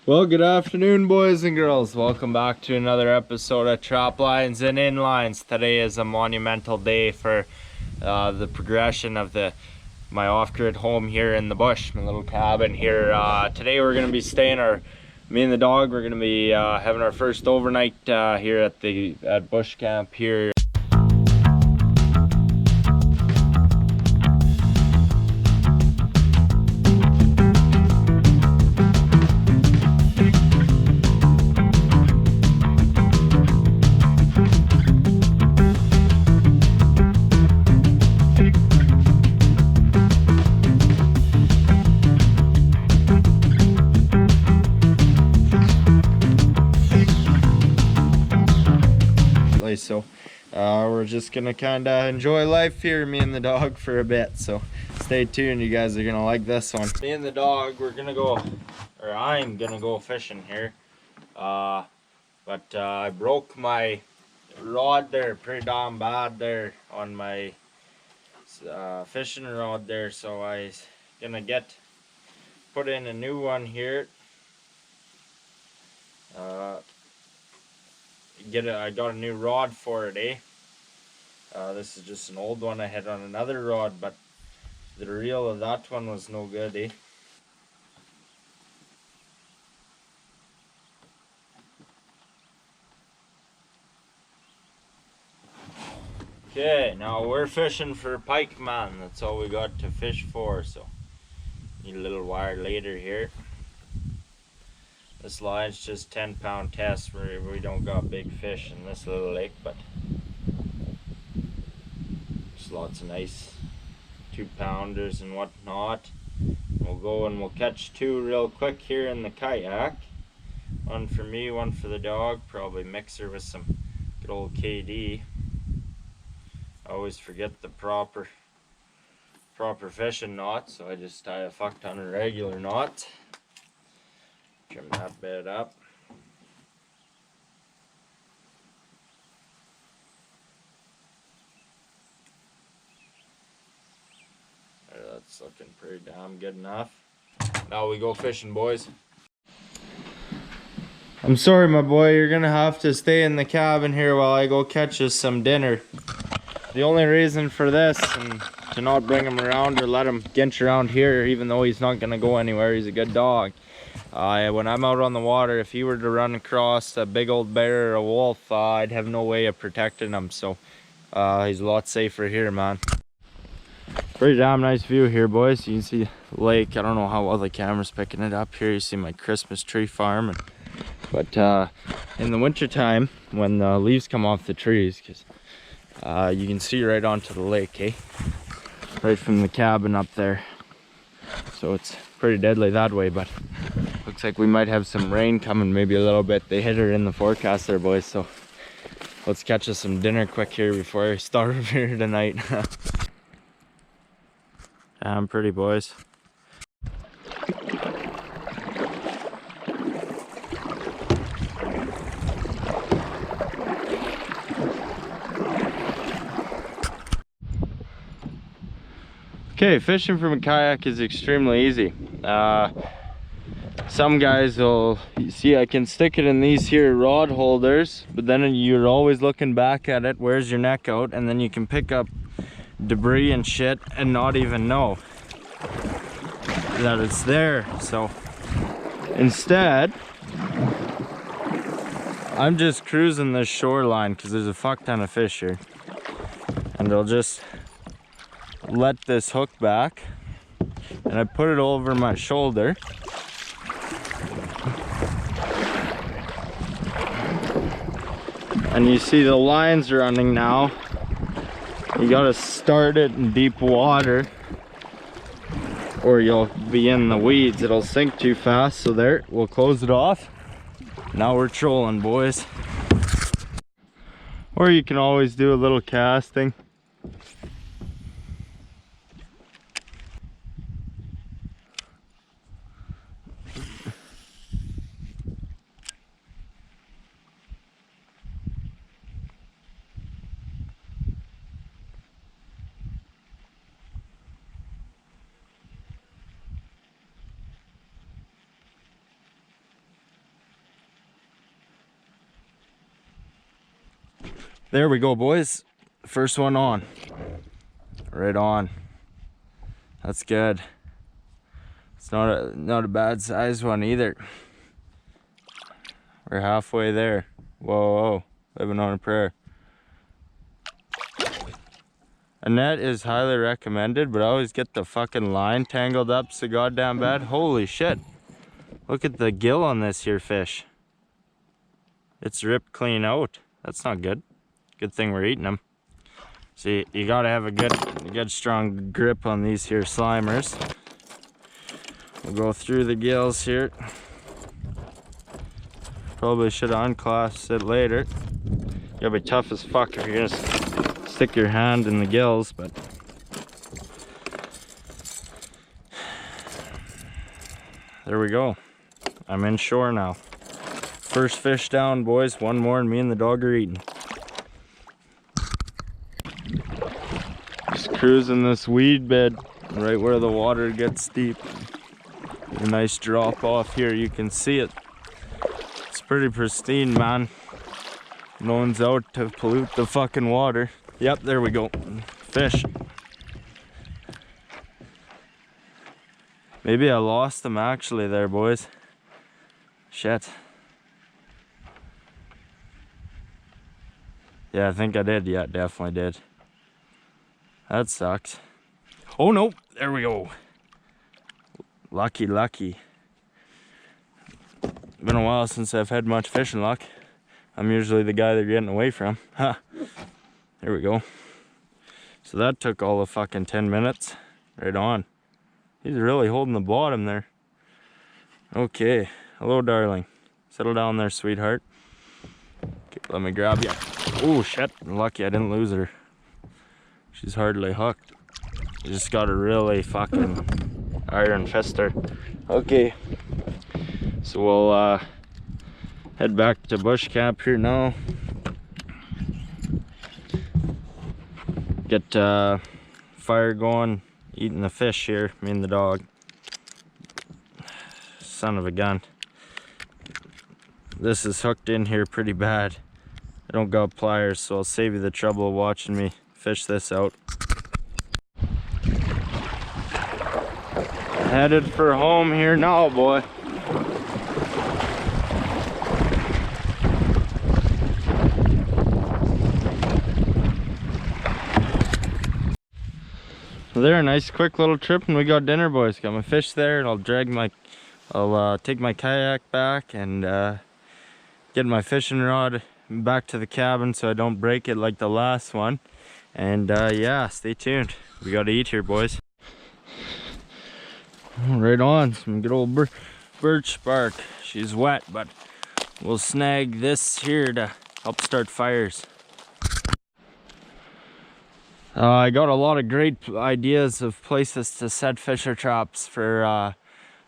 Well, good afternoon, boys and girls. Welcome back to another episode of Trap Lines and Inlines. Today is a monumental day for the progression of my off-grid home here in the bush, my little cabin here. Today we're going to be me and the dog, we're going to be having our first overnight here at bush camp here. So we're just gonna kind of enjoy life here, me and the dog, for a bit, so stay tuned. You guys are gonna like this one. Me and the dog, I'm gonna go fishing here, but I broke my rod there pretty damn bad there on my fishing rod there, so I gonna put in a new one here. I got a new rod for it, eh? This is just an old one I had on another rod, but the reel of that one was no good, eh? Okay, now we're fishing for pike, man. That's all we got to fish for, so need a little wire later here. This line's just 10-pound test. We don't got big fish in this little lake, but there's lots of nice 2-pounders and whatnot. We'll go and we'll catch two real quick here in the kayak. One for me, one for the dog. Probably mix her with some good old KD. I always forget the proper fishing knot, so I just tie a fuck ton of regular knots. Trim that bit up. That's looking pretty damn good enough. Now we go fishing, boys. I'm sorry, my boy, you're gonna have to stay in the cabin here while I go catch us some dinner. The only reason for this, and to not bring him around or let him ginch around here, even though he's not gonna go anywhere, he's a good dog. When I'm out on the water, if he were to run across a big old bear or a wolf, I'd have no way of protecting him, so he's a lot safer here, man. Pretty damn nice view here, boys. You can see the lake. I don't know how well the camera's picking it up here. You see my Christmas tree farm, but in the winter time, when the leaves come off the trees, because you can see right onto the lake, eh? Right from the cabin up there. So it's pretty deadly that way, but looks like we might have some rain coming, maybe a little bit. They hit her in the forecast there, boys, so let's catch us some dinner quick here before I starve here tonight. Damn pretty, boys. Okay, fishing from a kayak is extremely easy. Some guys will, you see, I can stick it in these here rod holders, but then you're always looking back at it, where's your neck out, and then you can pick up debris and shit and not even know that it's there. So instead, I'm just cruising this shoreline because there's a fuck ton of fish here, and I'll just let this hook back and I put it over my shoulder, and you see the lines running now. You gotta start it in deep water or you'll be in the weeds. It'll sink too fast. So there, we'll close it off. Now we're trolling, boys. Or you can always do a little casting. There we go, boys. First one on. Right on. That's good. It's not a bad size one either. We're halfway there. Whoa, whoa. Living on a prayer. A net is highly recommended, but I always get the fucking line tangled up so goddamn bad. Holy shit. Look at the gill on this here fish. It's ripped clean out. That's not good. Good thing we're eating them. See, you gotta have a good strong grip on these here slimers. We'll go through the gills here. Probably should have unclasped it later. You gotta be tough as fuck if you're gonna stick your hand in the gills, but there we go. I'm inshore now. First fish down, boys. One more and me and the dog are eating. Just cruising this weed bed right where the water gets deep. A nice drop off here, you can see it. It's pretty pristine, man. No one's out to pollute the fucking water. Yep, there we go. Fish. Maybe I lost them actually there, boys. Shit. Yeah, I think I did. Yeah, definitely did. That sucks. Oh no, there we go. Lucky, lucky. Been a while since I've had much fishing luck. I'm usually the guy they're getting away from. Ha! There we go. So that took all of fucking 10 minutes. Right on. He's really holding the bottom there. Okay. Hello, darling. Settle down there, sweetheart. Okay, let me grab you. Oh, shit. I'm lucky I didn't lose her. She's hardly hooked. You just got to really fucking iron fist her. Okay. So we'll head back to bush camp here now. Get fire going, eating the fish here, me and the dog. Son of a gun. This is hooked in here pretty bad. I don't got pliers, so I'll save you the trouble of watching me fish this out. Headed for home here now, boy. There, a nice quick little trip and we got dinner, boys. Got my fish there and I'll take my kayak back and get my fishing rod back to the cabin so I don't break it like the last one. And yeah, stay tuned. We gotta eat here, boys. Right on, some good old birch bark. She's wet, but we'll snag this here to help start fires. I got a lot of great ideas of places to set fisher traps for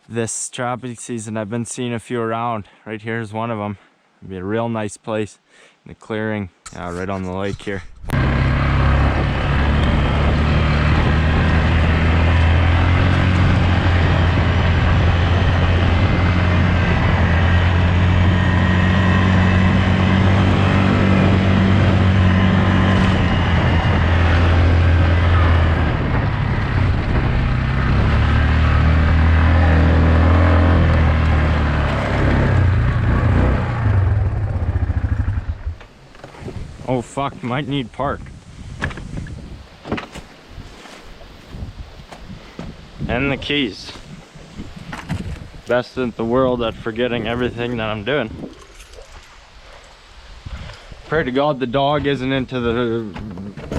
this trapping season. I've been seeing a few around. Right here is one of them. It'll be a real nice place in the clearing, right on the lake here. Oh fuck, might need park. And the keys. Best in the world at forgetting everything that I'm doing. Pray to God the dog isn't into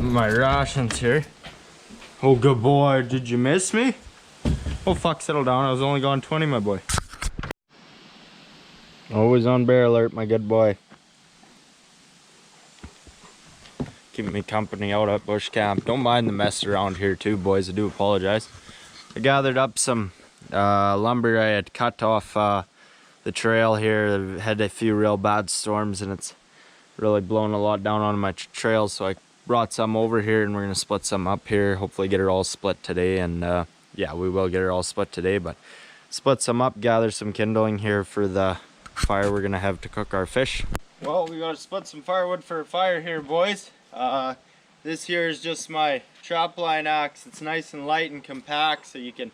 my rations here. Oh good boy, did you miss me? Oh fuck, settle down, I was only going 20, my boy. Always on bear alert, my good boy. Keeping me company out at bush camp. Don't mind the mess around here too, boys. I do apologize. I gathered up some lumber I had cut off the trail here. I had a few real bad storms and it's really blown a lot down on my trail, so I brought some over here and we're gonna split some up here. Hopefully get it all split today, and yeah, we will get it all split today, but split some up, gather some kindling here for the fire we're gonna have to cook our fish. Well, we gotta split some firewood for a fire here, boys. This here is just my trapline axe. It's nice and light and compact, so you can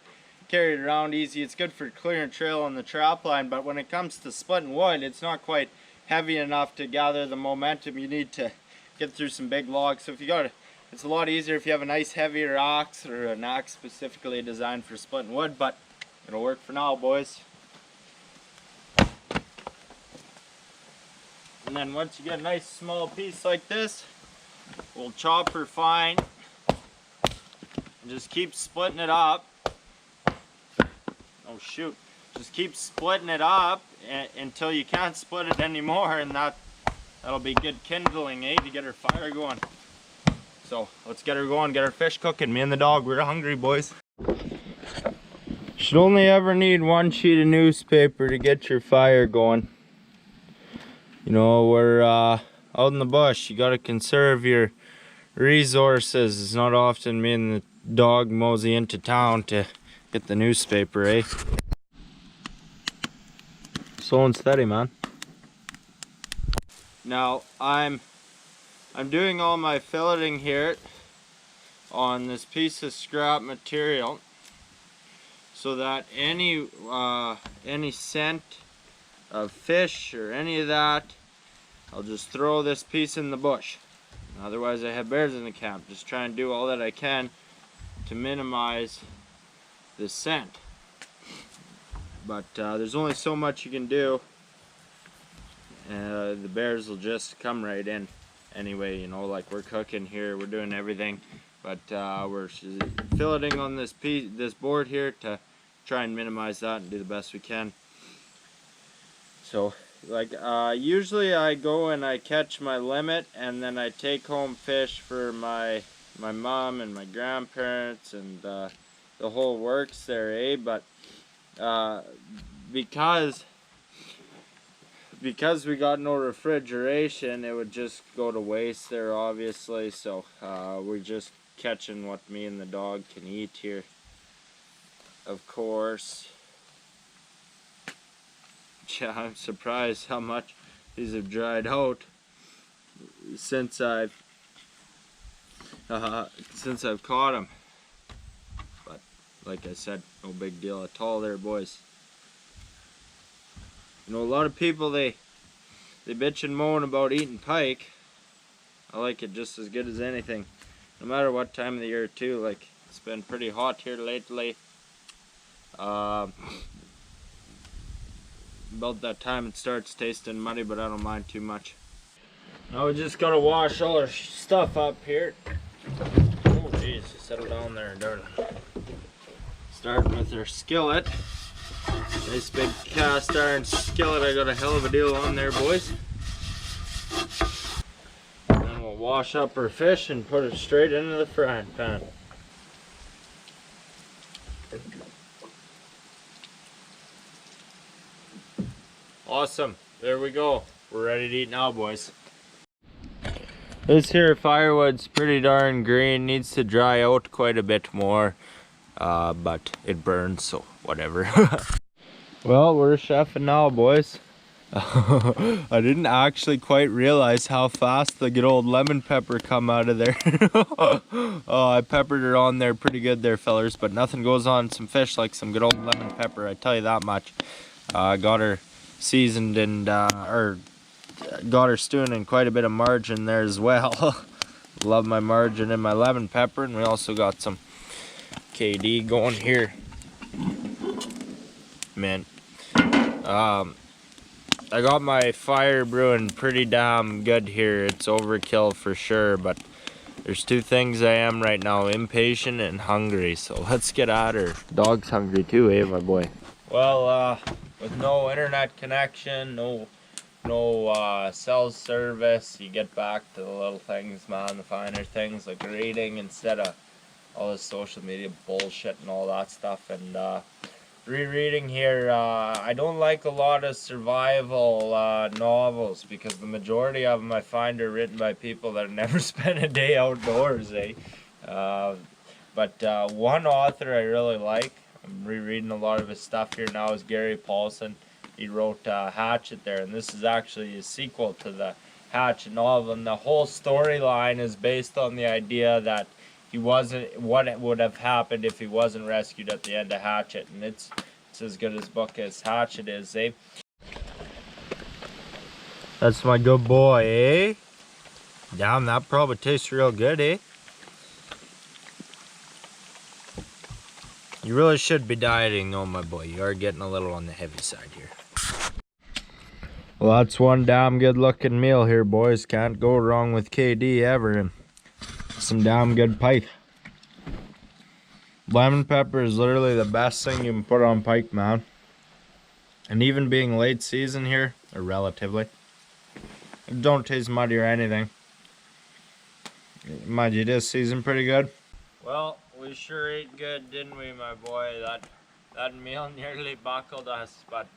carry it around easy. It's good for clearing trail on the trapline, but when it comes to splitting wood, it's not quite heavy enough to gather the momentum you need to get through some big logs. So if you got it, it's a lot easier if you have a nice heavier axe or an axe specifically designed for splitting wood, but it'll work for now, boys. And then once you get a nice small piece like this, we'll chop her fine and just keep splitting it up. Oh shoot, just keep splitting it up until you can't split it anymore, and that'll be good kindling, to get her fire going. So let's get her going, get our fish cooking. Me and the dog, we're hungry, boys. Should only ever need one sheet of newspaper to get your fire going. You know, we're out in the bush. You gotta conserve your resources. It's not often me and the dog mosey into town to get the newspaper, eh? Slow and steady, man. Now I'm doing all my filleting here on this piece of scrap material, so that any scent of fish or any of that, I'll just throw this piece in the bush. Otherwise I have bears in the camp. Just try and do all that I can to minimize the scent. But there's only so much you can do. The bears will just come right in anyway, you know, like we're cooking here, we're doing everything, but we're filleting on this board here to try and minimize that and do the best we can. So, like, usually I go and I catch my limit, and then I take home fish for my mom and my grandparents and the whole works there, eh? But because we got no refrigeration, it would just go to waste there, obviously. So we're just catching what me and the dog can eat here, of course. Yeah, I'm surprised how much these have dried out since I've caught them. But like I said, no big deal at all there, boys. You know, a lot of people they bitch and moan about eating pike. I like it just as good as anything, no matter what time of the year too. Like, it's been pretty hot here lately. About that time it starts tasting muddy, but I don't mind too much. Now we just gotta wash all our stuff up here. Oh jeez, settle down there, darling. Starting with our skillet. Nice big cast iron skillet. I got a hell of a deal on there, boys. And then we'll wash up our fish and put it straight into the frying pan. Awesome, there we go. We're ready to eat now, boys. This here firewood's pretty darn green, needs to dry out quite a bit more, but it burns, so whatever. Well, we're chefing now, boys. I didn't actually quite realize how fast the good old lemon pepper come out of there. Oh, I peppered her on there pretty good there, fellers, but nothing goes on some fish like some good old lemon pepper, I tell you that much. Got her seasoned and got her stewing in quite a bit of margarine there as well. Love my margarine and my lemon pepper, and we also got some KD going here. Man, I got my fire brewing pretty damn good here. It's overkill for sure, but there's two things I am right now: impatient and hungry. So let's get at her. Dog's hungry too, eh, my boy? Well, with no internet connection, no cell service, you get back to the little things, man, the finer things like reading instead of all this social media bullshit and all that stuff. And rereading here, I don't like a lot of survival novels, because the majority of them I find are written by people that have never spent a day outdoors, eh? But one author I really like, I'm rereading a lot of his stuff here now, is Gary Paulson. he wrote Hatchet there, and this is actually a sequel to the Hatchet novel, and the whole storyline is based on the idea that he wasn't, what would have happened if he wasn't rescued at the end of Hatchet, and it's as good as book as Hatchet is, eh? That's my good boy, eh? Damn, that probably tastes real good, eh? You really should be dieting though, my boy. You are getting a little on the heavy side here. Well, that's one damn good looking meal here, boys. Can't go wrong with KD ever. And some damn good pike. Lemon pepper is literally the best thing you can put on pike, man. And even being late season here, or relatively, it don't taste muddy or anything. Mind you, this season pretty good. Well, we sure ate good, didn't we, my boy? That meal nearly buckled us, but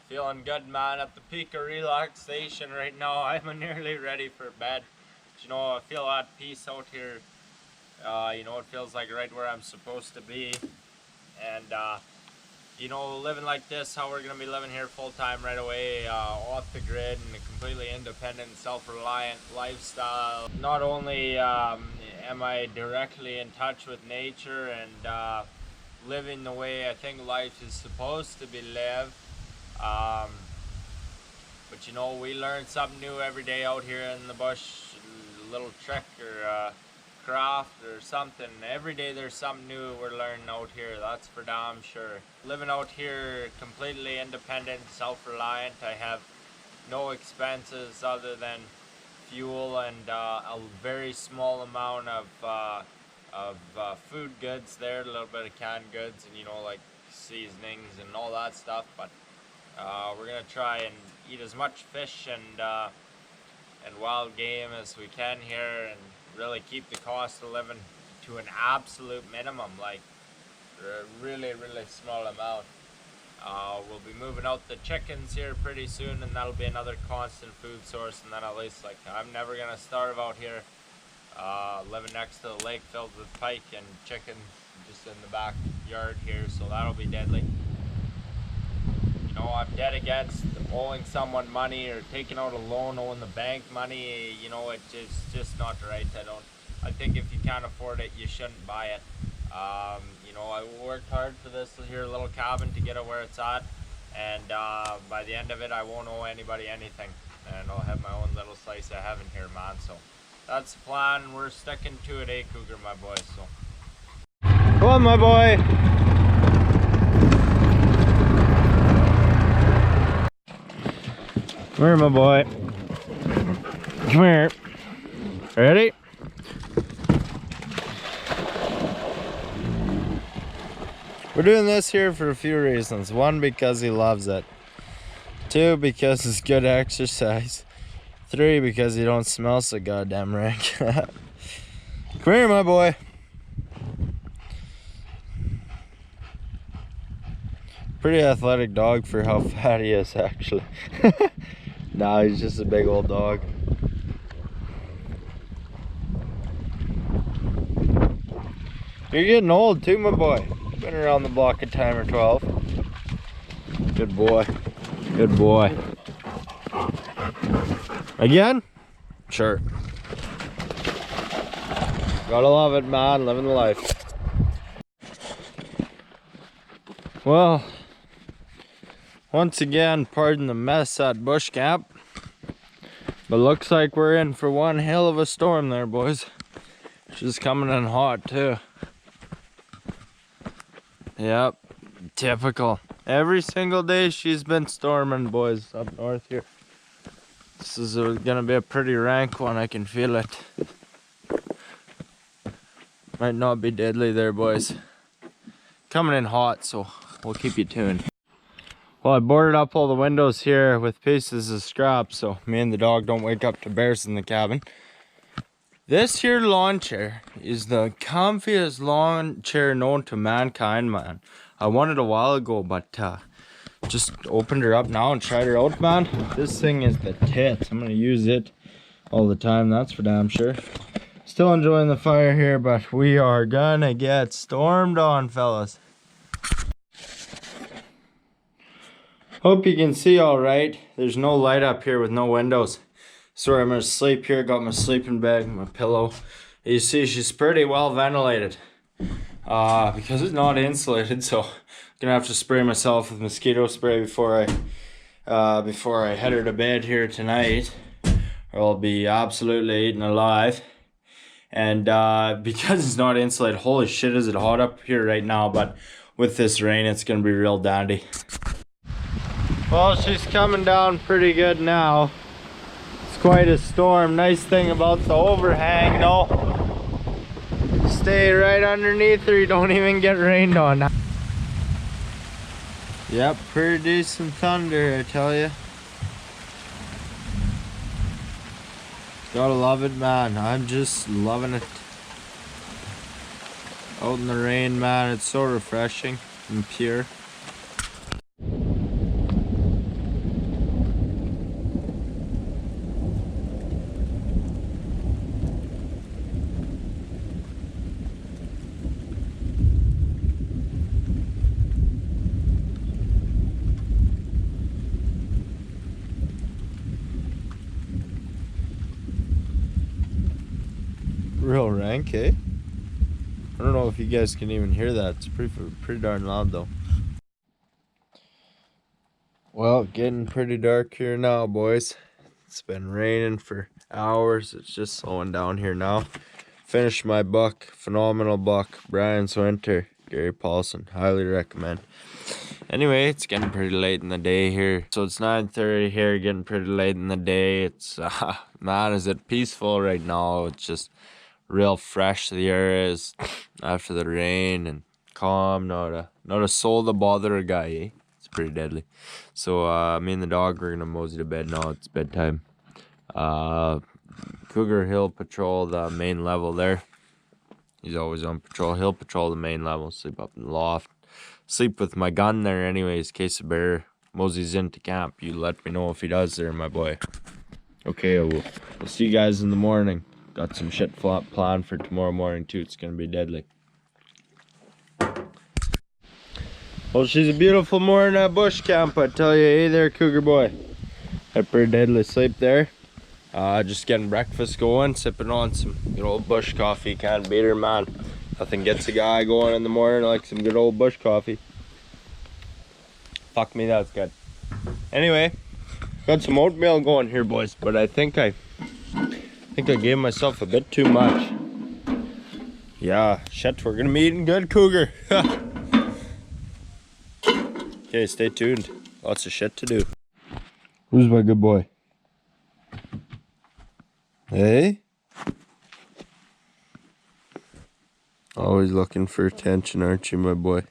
feeling good, man. At the peak of relaxation right now. I'm nearly ready for bed. But, you know, I feel at peace out here. You know, it feels like right where I'm supposed to be. And you know, living like this, how we're gonna be living here full time right away, off the grid, and a completely independent, self-reliant lifestyle. Not only am I directly in touch with nature and living the way I think life is supposed to be lived, but you know, we learn something new every day out here in the bush, a little trick or craft or something. Every day there's something new we're learning out here, that's for damn sure. Living out here completely independent, self-reliant. I have no expenses other than fuel and a very small amount of food goods there, a little bit of canned goods and, you know, like seasonings and all that stuff. But we're gonna try and eat as much fish and wild game as we can here, and really keep the cost of living to an absolute minimum, like a really small amount. We'll be moving out the chickens here pretty soon, and that'll be another constant food source, and then at least, like, I'm never gonna starve out here, living next to the lake filled with pike and chicken just in the backyard here, so that'll be deadly. You know, I'm dead against owing someone money or taking out a loan, owing the bank money. You know, it's just not right. I think if you can't afford it, you shouldn't buy it. You know, I worked hard for this here little cabin to get it where it's at, and by the end of it, I won't owe anybody anything, and I'll have my own little slice of heaven here, man. So that's the plan. We're sticking to it, eh, Cougar, my boy? So come on, my boy. Come here, my boy. Come here. Ready? We're doing this here for a few reasons. One, because he loves it. Two, because it's good exercise. Three, because he don't smell so goddamn rank. Come here, my boy. Pretty athletic dog for how fat he is, actually. Nah, he's just a big old dog. You're getting old too, my boy. Been around the block a time or 12. Good boy. Good boy. Again? Sure. Gotta love it, man. Living the life. Well, once again, pardon the mess at bush camp, but looks like we're in for one hell of a storm there, boys. She's coming in hot too. Yep, typical. Every single day she's been storming, boys, up north here. This is gonna be a pretty rank one, I can feel it. Might not be deadly there, boys. Coming in hot, so we'll keep you tuned. Well, I boarded up all the windows here with pieces of scrap so me and the dog don't wake up to bears in the cabin. This here lawn chair is the comfiest lawn chair known to mankind, man. I wanted a while ago, but just opened her up now and tried her out, man. This thing is the tits. I'm gonna use it all the time, that's for damn sure. Still enjoying the fire here, but we are gonna get stormed on, fellas. Hope you can see all right. There's no light up here with no windows. So I'm gonna sleep here. Got my sleeping bag, my pillow. You see, she's pretty well ventilated. Because it's not insulated, so I'm gonna have to spray myself with mosquito spray before I head her to bed here tonight, or I'll be absolutely eaten alive. And because it's not insulated, holy shit, is it hot up here right now? But with this rain, it's gonna be real dandy. Well, she's coming down pretty good now. It's quite a storm. Nice thing about the overhang, though. Stay right underneath her, you don't even get rained on. Yep, pretty decent thunder, I tell you. Gotta love it, man. I'm just loving it. Out in the rain, man, it's so refreshing and pure. Real rank, eh? I don't know if you guys can even hear that. It's pretty darn loud though. Well, getting pretty dark here now, boys. It's been raining for hours. It's just slowing down here now. Finished my buck, phenomenal buck, Brian's Winter, Gary Paulson, highly recommend. Anyway, it's getting pretty late in the day here. So it's 9:30 here, getting pretty late in the day. It's, man, is it peaceful right now. It's just real fresh the air is after the rain and calm. Not a soul to bother a guy, eh? It's pretty deadly. So me and the dog, we're gonna mosey to bed now. It's bedtime. Cougar, he'll patrol the main level there. He's always on patrol. He'll patrol the main level, sleep up in the loft, sleep with my gun there anyways, in case a bear moseys into camp. You let me know if he does there, my boy. Okay, we'll see you guys in the morning. Got some shit planned for tomorrow morning too. It's gonna be deadly. Well, she's a beautiful morning at bush camp, I tell you. Hey there, Cougar boy. Had pretty deadly sleep there. Just getting breakfast going, sipping on some good old bush coffee. Can't beat her, man. Nothing gets a guy going in the morning like some good old bush coffee. Fuck me, that's good. Anyway, got some oatmeal going here, boys, but I think I gave myself a bit too much. Yeah, shit, we're gonna be eating good, Cougar. Okay, stay tuned. Lots of shit to do. Who's my good boy? Hey? Always looking for attention, aren't you, my boy?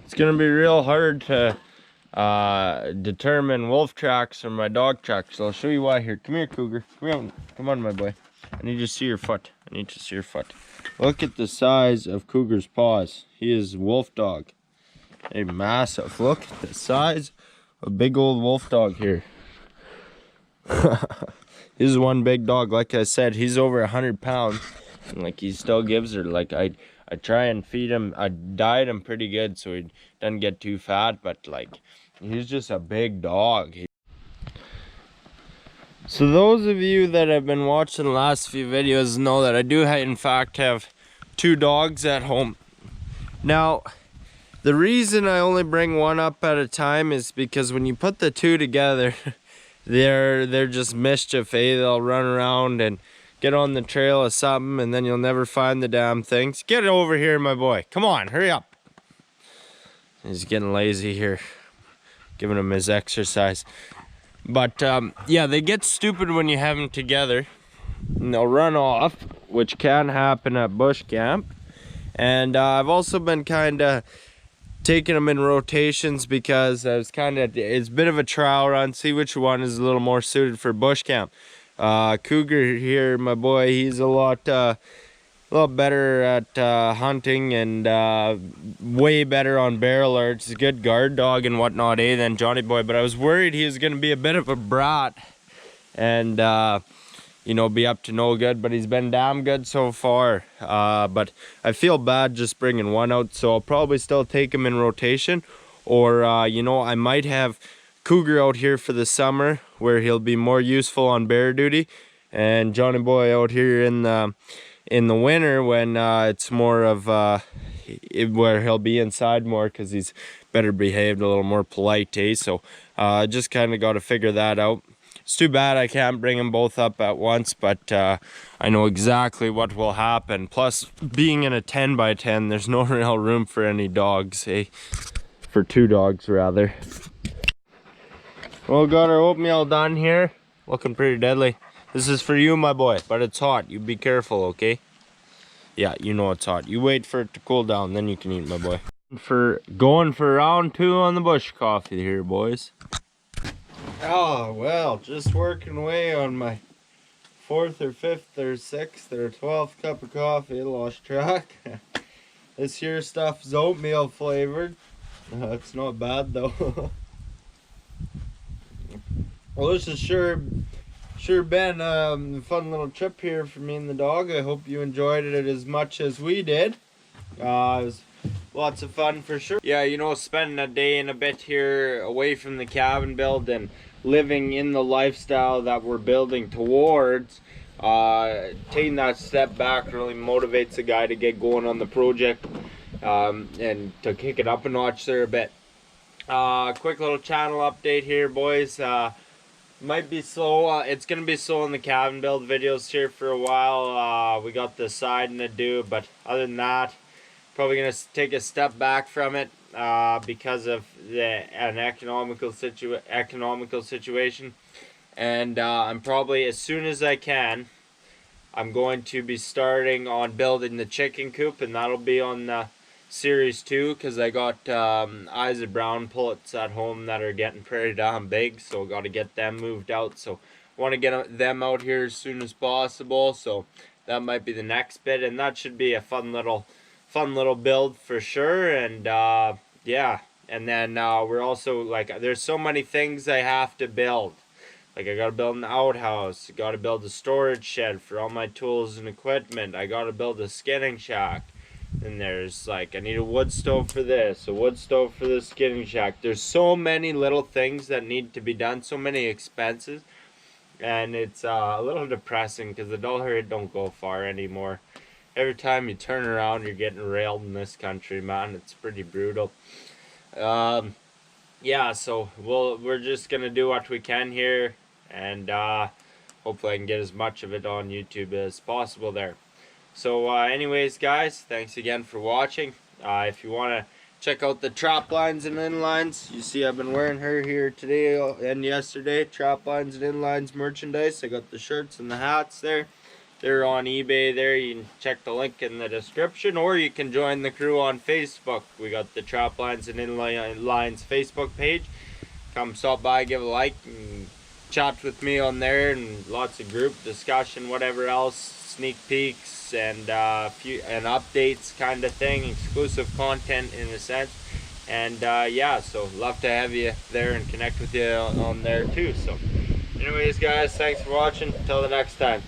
It's gonna be real hard to determine wolf tracks from my dog tracks. So I'll show you why here. Come here, Cougar. Come on, my boy. I need to see your foot. Look at the size of Cougar's paws. He is a wolf dog. A massive. Look at the size of a big old wolf dog here. This is one big dog. Like I said, he's over 100 pounds. And like he still gives her, like I try and feed him. I diet him pretty good so he doesn't get too fat, but like he's just a big dog. So those of you that have been watching the last few videos know that I do in fact have 2 dogs at home. Now, the reason I only bring one up at a time is because when you put the 2 together, they're just mischief, eh? They'll run around and get on the trail of something and then you'll never find the damn things. Get over here, my boy. Come on, hurry up. He's getting lazy here. Giving him his exercise. But yeah, they get stupid when you have them together. And they'll run off, which can happen at bush camp. And I've also been kind of taking them in rotations because it's a bit of a trial run, see which one is a little more suited for bush camp. Cougar here, my boy, he's a lot better at hunting and way better on bear alerts. He's a good guard dog and whatnot, eh, than Johnny boy. But I was worried he was going to be a bit of a brat, and you know, be up to no good, but he's been damn good so far. But I feel bad just bringing one out, so I'll probably still take him in rotation, or you know, I might have Cougar out here for the summer where he'll be more useful on bear duty, and Johnny Boy out here in the winter when it's more of where he'll be inside more because he's better behaved, a little more polite, eh? So just kind of got to figure that out. It's too bad I can't bring them both up at once, but I know exactly what will happen. Plus, being in a 10 by 10, there's no real room for any dogs, eh? For 2 dogs, rather. Well, got our oatmeal done here. Looking pretty deadly. This is for you, my boy, but it's hot. You be careful, okay? Yeah, you know it's hot. You wait for it to cool down, then you can eat, my boy. Going for round 2 on the bush coffee here, boys. Oh, well, just working away on my 4th or 5th or 6th or 12th cup of coffee. I lost track. This here stuff is oatmeal flavored. It's not bad though. Well, this is sure been a fun little trip here for me and the dog. I hope you enjoyed it as much as we did. It was lots of fun for sure. Yeah, you know, spending a day and a bit here away from the cabin build and living in the lifestyle that we're building towards, taking that step back really motivates a guy to get going on the project, and to kick it up a notch there a bit. Quick little channel update here, boys. Might be slow. It's gonna be slow in the cabin build videos here for a while. We got the siding to do, but other than that, probably gonna take a step back from it because of an economical situation. And I'm probably, as soon as I can, I'm going to be starting on building the chicken coop, and that'll be on the Series 2 because I got eyes of brown pullets at home that are getting pretty damn big, so got to get them moved out. So want to get them out here as soon as possible, so that might be the next bit, and that should be a fun little build for sure. And yeah, and then we're also, like, there's so many things I have to build. Like, I gotta build an outhouse, I gotta build a storage shed for all my tools and equipment, I gotta build a skinning shack. And there's, like, I need a wood stove for this, a wood stove for the skinning shack. There's so many little things that need to be done, so many expenses, and it's a little depressing because the dollar don't go far anymore. Every time you turn around, you're getting railed in this country, man. It's pretty brutal. Yeah, so we're just gonna do what we can here, and hopefully I can get as much of it on YouTube as possible there. So anyways, guys, thanks again for watching. If you want to check out the trap lines and inlines, you see I've been wearing her here today and yesterday. Trap lines and inlines merchandise. I got the shirts and the hats there. They're on eBay there. You can check the link in the description, or you can join the crew on Facebook. We got the Trap Lines and Inlines Facebook page. Come stop by, give a like, and chat with me on there, and lots of group discussion, whatever else, sneak peeks, and updates kind of thing, exclusive content in a sense. And yeah, so love to have you there and connect with you on there too. So anyways, guys, thanks for watching. Until the next time.